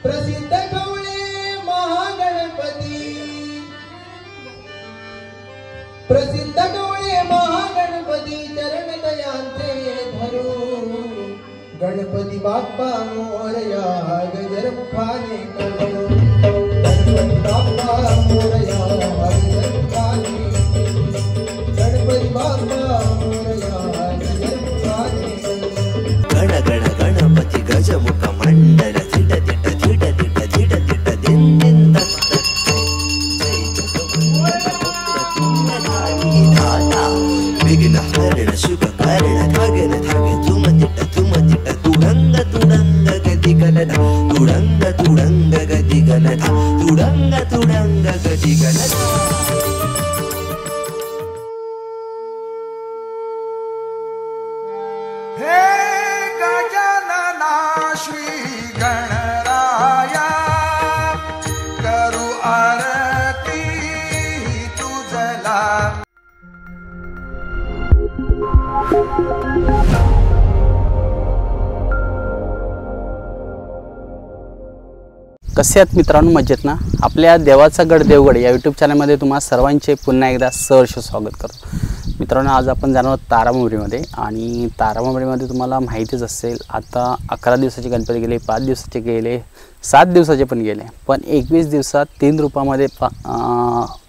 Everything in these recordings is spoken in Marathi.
प्रसिद्ध खवळे महागणपती, प्रसिद्ध खवळे महागणपती चरण दयांचे धरू, गणपती बाप्पा मोरया गजर मुखाने करू, गणपती बाप्पा मोरया गजर मुखाने, गणपती बाप्पा मोरया गजर मुखाने। गण गण गणपती गजमुख मंडल थिट थिट थिट थिट थिट थिट दिन दिन तक विघ्न हरण शुभ कर्ण धागन धागे तुम थिट तुडंग तुडंग गदी गणधा, तुडंग तुडंग गदी गणधा, तुडंग तुडंग गदी गणधा। श्री गणराया करू आरती तुझला। कसे आहेत मित्रांनो, मजेत ना? आपल्या देवाचा गड देवगड या यूट्यूब चॅनलमध्ये तुम्हा सर्वांचे पुन्हा एकदा सहर्ष स्वागत करतो। मित्रांनो, आज आपण जाणार आहोत तारामुंबरीमध्ये आणि तारामुंबरीमध्ये तुम्हाला माहितीच असेल, आता 11 दिवसाचे गणपती गेले, 5 दिवसाचे गेले, 7 दिवसाचे पण गेले, पण 21 दिवसात 3 रूपामध्ये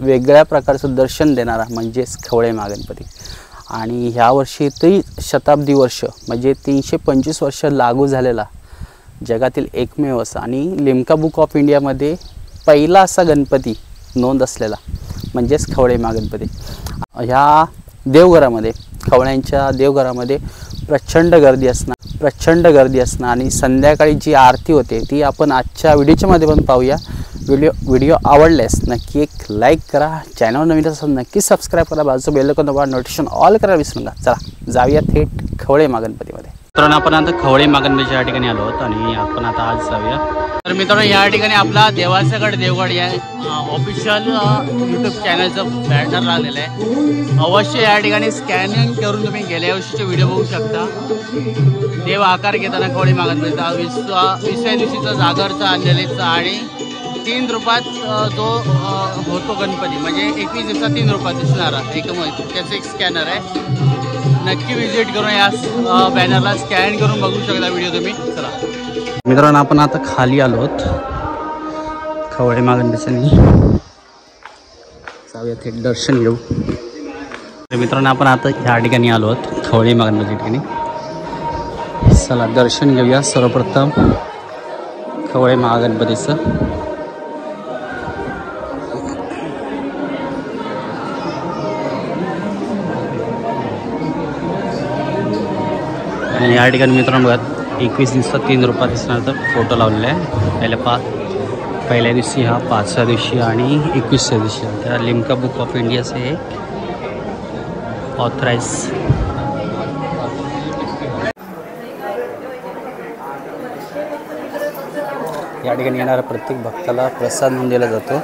वेगळ्या प्रकारचं दर्शन देणारा म्हणजेच खवळे महागणपती। आणि ह्या वर्षी ते शताब्दी वर्ष म्हणजे 325 वर्ष लागू झालेला जगातील एकमेव असा आणि लिम्का बुक ऑफ इंडियामध्ये पहिला असा गणपती नोंद असलेला म्हणजेच खवळे महागणपती। ह्या देवघरामध्ये, खवळ्यांच्या देवघरामध्ये प्रचंड गर्दी असणार आणि संध्याकाळी जी आरती होते ती आपण आजच्या व्हिडिओच्या मध्ये पण पाहूया। व्हिडिओ आवडल्यास नक्की एक लाईक करा, चॅनल नवीन असेल नक्की सबस्क्राईब करा, बाजूचं बेल आयकॉन दाबा, नोटिफिकेशन ऑल करायला विसरू नका। चला जाऊया थेट खवळे महागणपतीमध्ये। मित्रांनो, आपण आता खवळे महागणपतीच्या ठिकाणी आलो आहोत आणि आपण आता आज जाऊया। तर मित्रांनो, या ठिकाणी आपला देवाचा गड देवगड या ऑफिशियल यूट्यूब चॅनलचं बॅनर लागलेलं आहे। अवश्य या ठिकाणी स्कॅनिंग करून तुम्ही गेल्या वर्षीचे व्हिडिओ बघू शकता। देव आकार घेताना खवळे महागणपतीचा 20व्या दिवशीचा जागरचा अंजलीचा आणि 3 रूपात जो होतो गणपती, म्हणजे 21 दिवसात 3 रूपात दिसणारा त्याचं एक स्कॅनर आहे। नक्की विजिट करून या बॅनरला स्कॅन करून बघू शकता व्हिडिओ तुम्ही। चला मित्रांनो, आपण आता खाली आलो आहोत खवळे महागणपतीने, जाऊया थेट दर्शन घेऊ। मित्रांनो, आपण आता ह्या ठिकाणी आलो आहोत खवळे महागणपती ठिकाणी। चला दर्शन घेऊया सर्वप्रथम खवळे महागणपतीचं। आणि या ठिकाणी मित्रांनो बघा, 21 दिवसात 3 रूपात दिसणार तर फोटो लावलेला आहे। पहिल्या दिवशी हा, 5व्या दिवशी आणि 21व्या दिवशी। त्याला लिम्का बुक ऑफ इंडियाचे हे ऑथराइज। या ठिकाणी येणाऱ्या प्रत्येक भक्ताला प्रसाद म्हणून दिला जातो।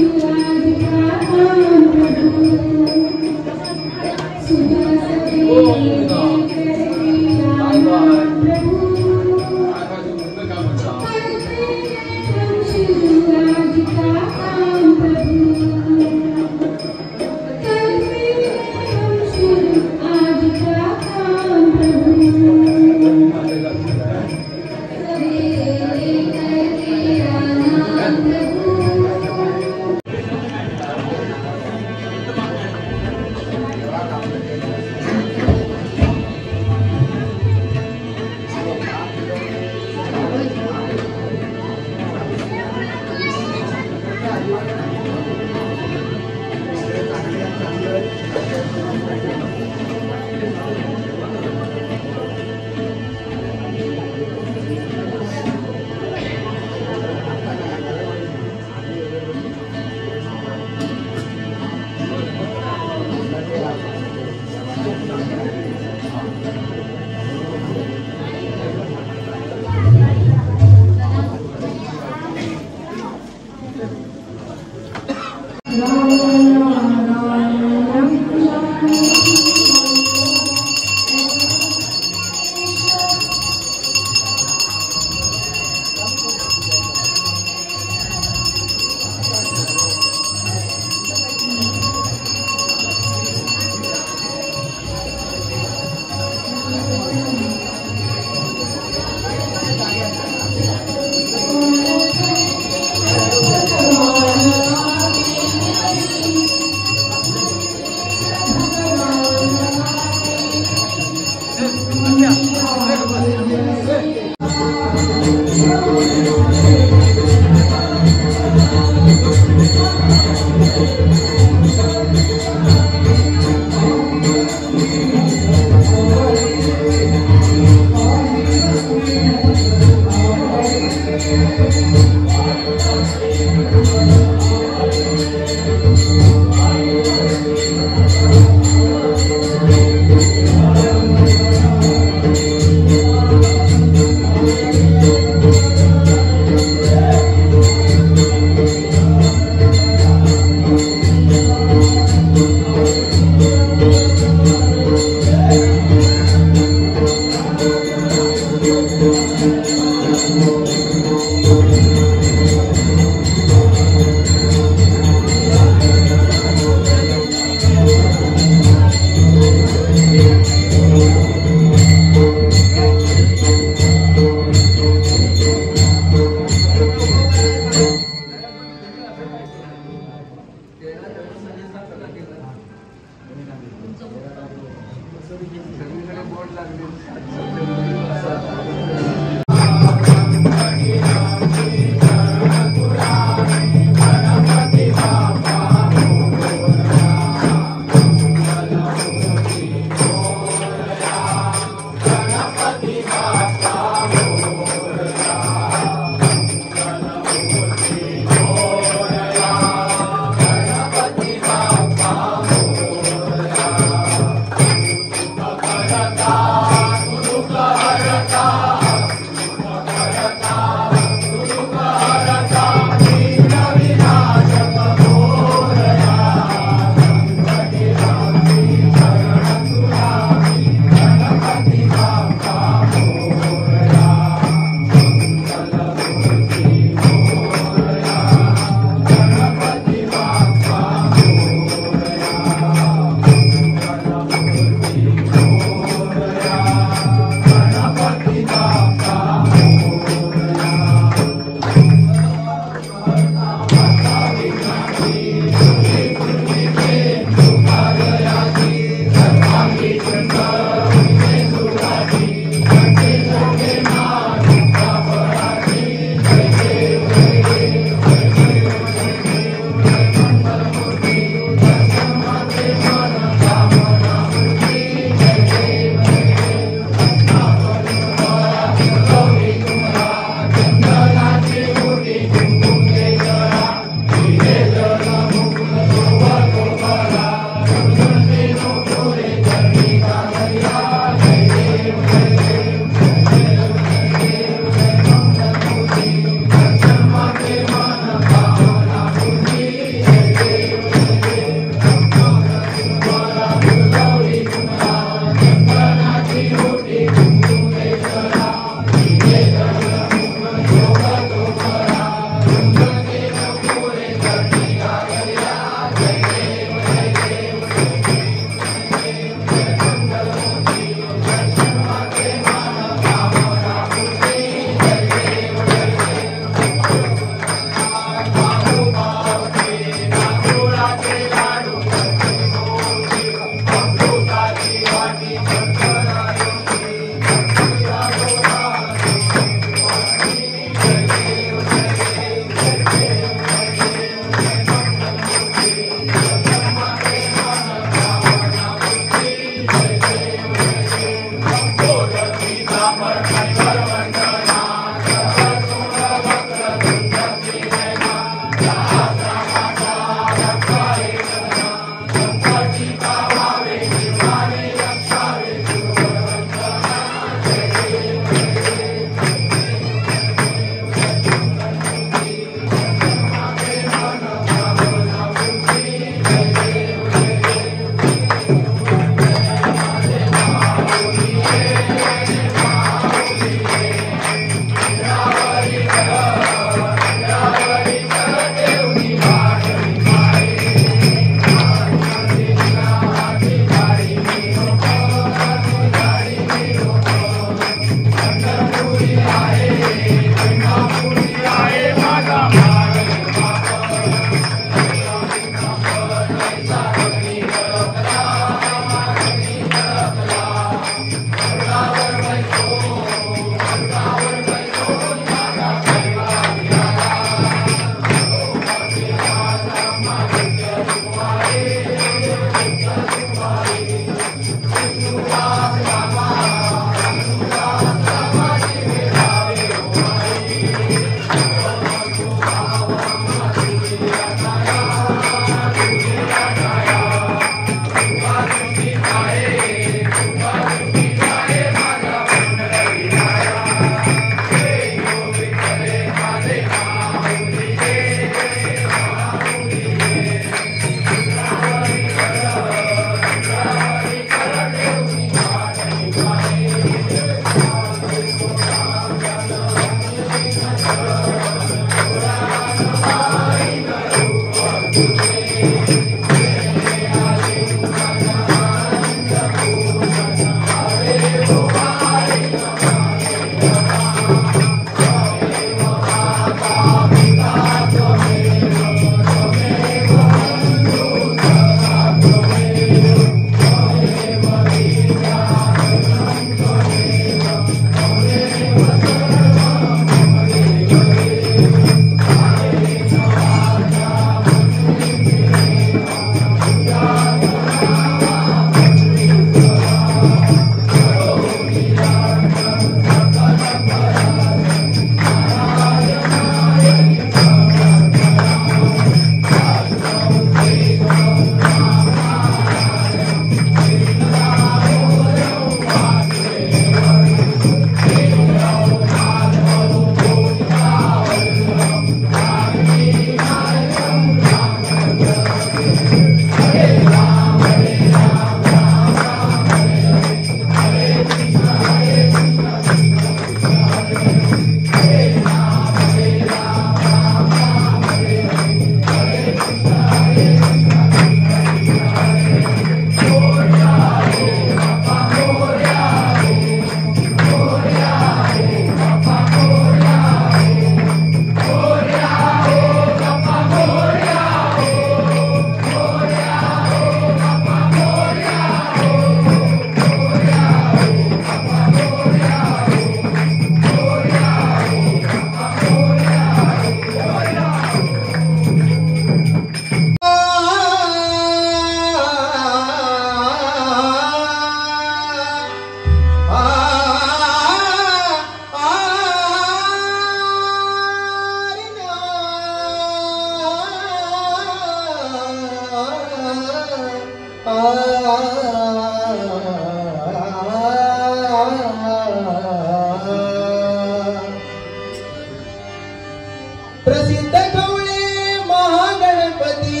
प्रसिद्ध खवळे महागणपती,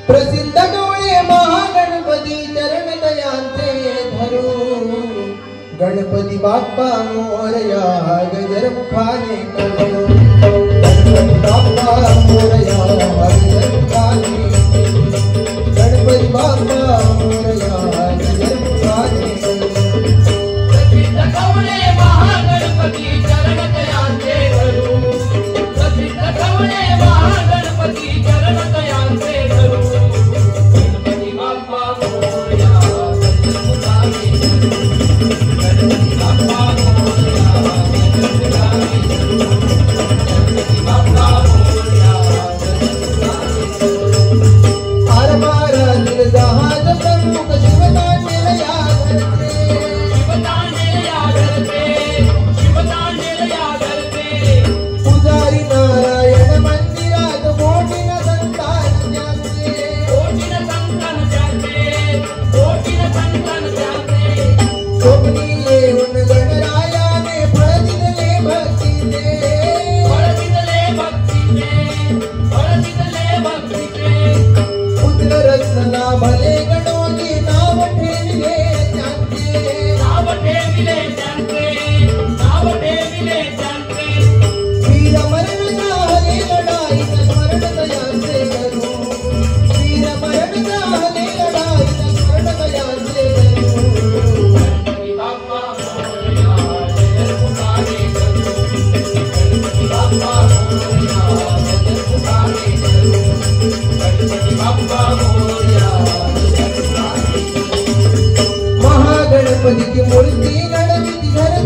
प्रसिद्ध खवळे महागणपती चरण दयांचे धरू, गणपती बाप्पा मोरया गजर मुखाने करू, गणपती बाप्पा मोरया गजर मुखाने, गणपती बाप्पा मोरया गजर मुखाने करू. प्रसिद्ध खवळे महागणपती चरण दयांचे धरू, प्रसिद्ध खवळे महागणपती चरण दयांचे धरू, गणपती बाप्पा मोरया गजर मुखाने, गणपती बाप्पा मोरया गजर मुखाने, गणपती बाप्पा मोरया गजर मुखाने. आरमारातील जहाज प्रमुख शिवतांडेल या घरचे, शिवतांडेल या घरचे, शिवतांडेल या घरचे, पुजारी नारायण मंदिरात मोठीन संतान ज्यांचे, कोटीन संतान त्याचे, कोटीन संतान त्याचे, स्वप्नी येऊन गणरायाने फळ दिले भक्तीचे, फळ दिले भक्तीचे, फळ दिले भक्तीचे, पुत्र रत्न भले गणोनी नाव ठेविले त्यांचे, नाव ठेविले त्यांचे, नाव ठेविले त्यांचे, वीर मरण झाले लढाईत स्मरण दयांचे करू, वीर मरण झाले लढाईत स्मरण दयांचे करू. गणपती बाप्पा मोरया गजर मुखाने करू, गणपती बाप्पा मोरया गजर मुखाने करू, गणपती बाप्पा मोरया गजर मुखाने. महागणपतीची मूर्ती घडविती घर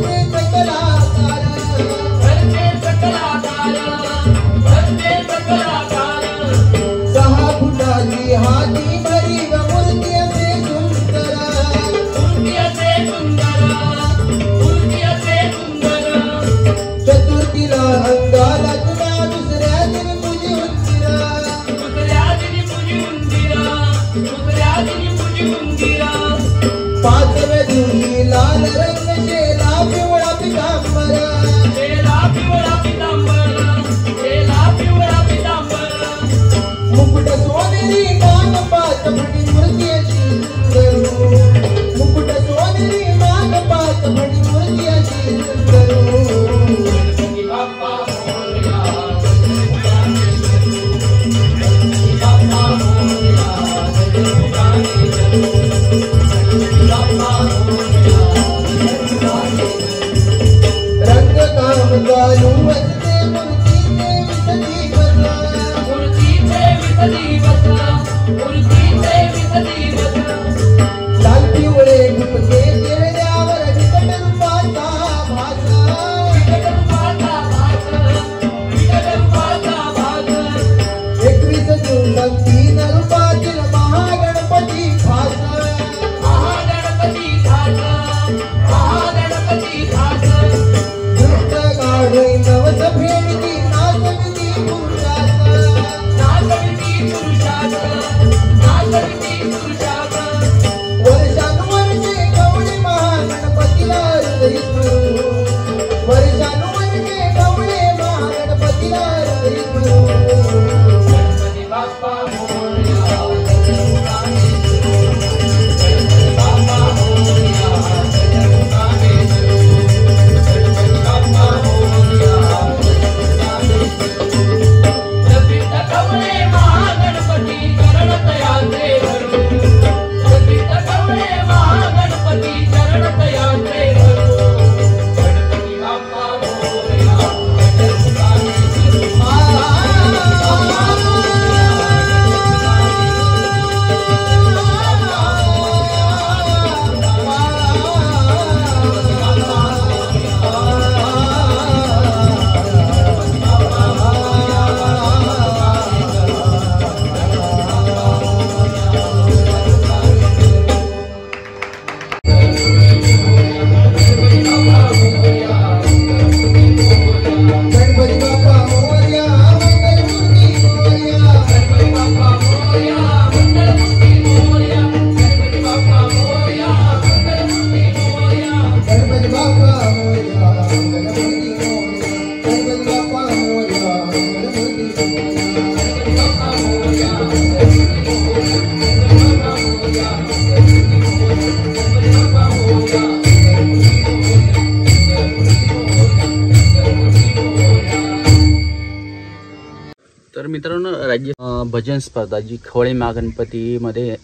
राज्य भजन स्पर्धा जी खवळे महागणपतीमध्ये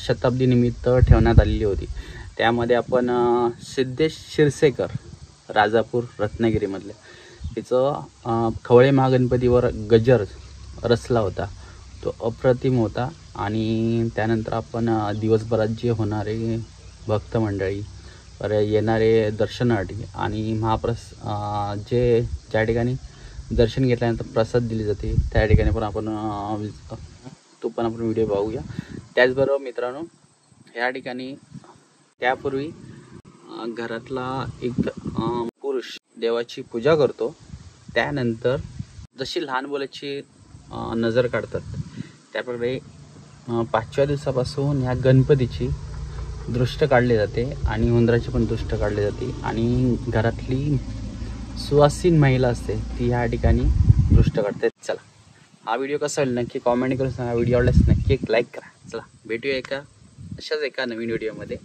शताब्दी निमित्त ठेवण्यात आलेली होती, त्यामध्ये आपण सिद्धेश शिरसेकर राजापूर रत्नागिरीमधले तिचं खवळे महागणपतीवर गजर रचला होता, तो अप्रतिम होता. आणि त्यानंतर आपण दिवसभरात जे होणारे भक्त मंडळी येणारे दर्शनार्थी आणि जे ज्या ठिकाणी दर्शन घेतल्यानंतर प्रसाद दिली जाते त्या ठिकाणी पण आपण आपण व्हिडिओ बघूया. त्याचबरोबर मित्रांनो, या ठिकाणी त्यापूर्वी घरातला एक पुरुष देवाची पूजा करतो, त्यानंतर जशी लहान मुलाची नजर काढतात त्याप्रकारे 5व्या दिवसापासून ह्या गणपतीची दृष्ट काढली जाते आणि हुंदराची पण दृष्ट काढली जाते आणि घरातली सुवासीन महिला असते ती ह्या ठिकाणी दृष्ट काढते. चला, हा व्हिडिओ कसा होईल नक्की कॉमेंट करून सांगा. व्हिडिओ आवडल्यास नक्की एक लाईक करा. चला भेटूया अशाच एका नवीन व्हिडिओमध्ये.